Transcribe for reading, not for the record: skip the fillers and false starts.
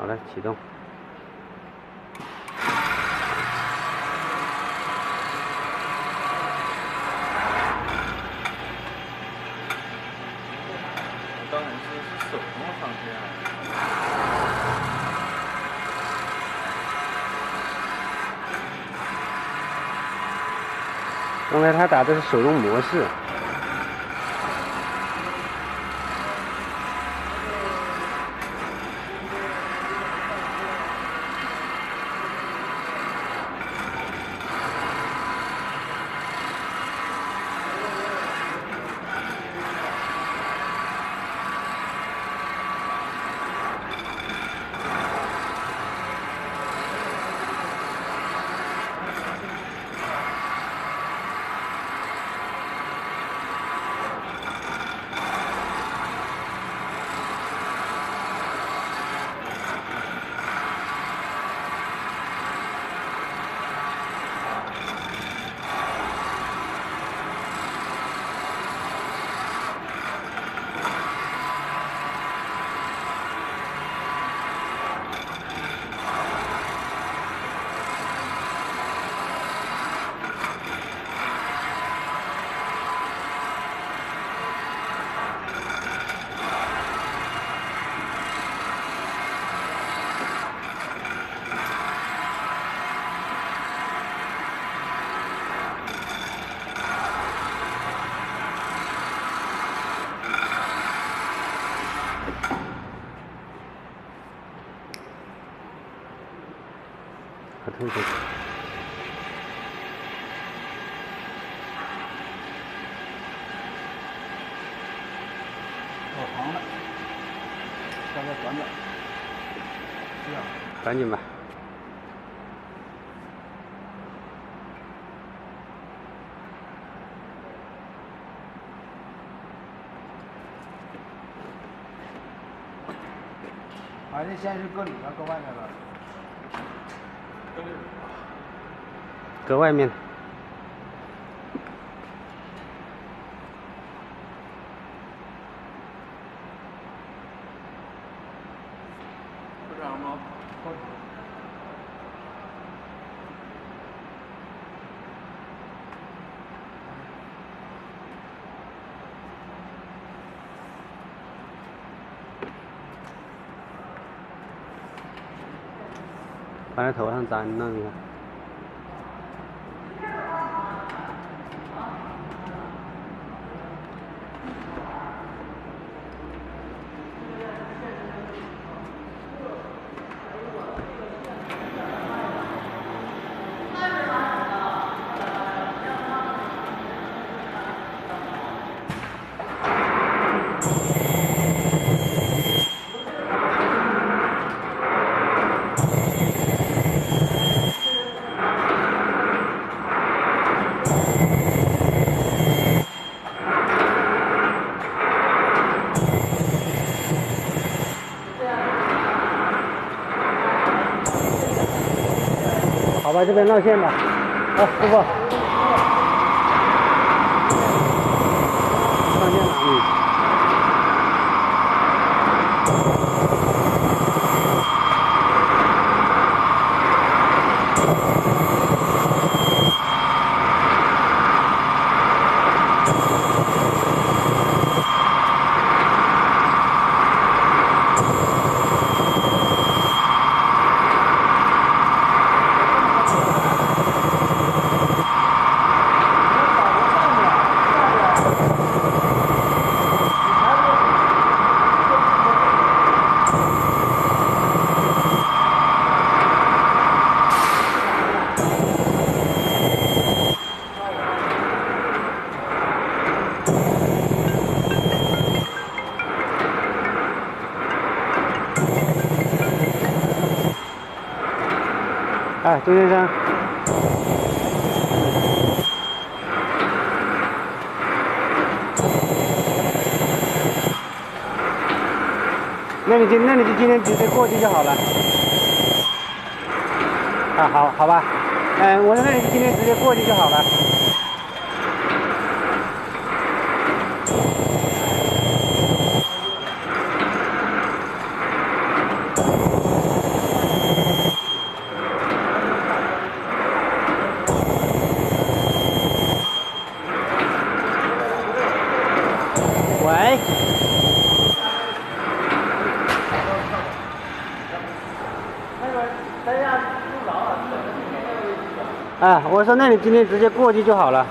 好了，启动。刚才是手动上去啊。刚才他打的是手动模式。好痛苦。好长了，稍微短点。这样。赶紧吧。反正现在是搁里边，搁外面了。搁外面。不这样吗？把它头上粘上，你看。好吧，这边绕线吧。好，师傅。上线了，哎，周先生。那你就今天直接过去就好了。啊，好吧。我说那你今天直接过去就好了。啊，我说那你今天直接过去就好了。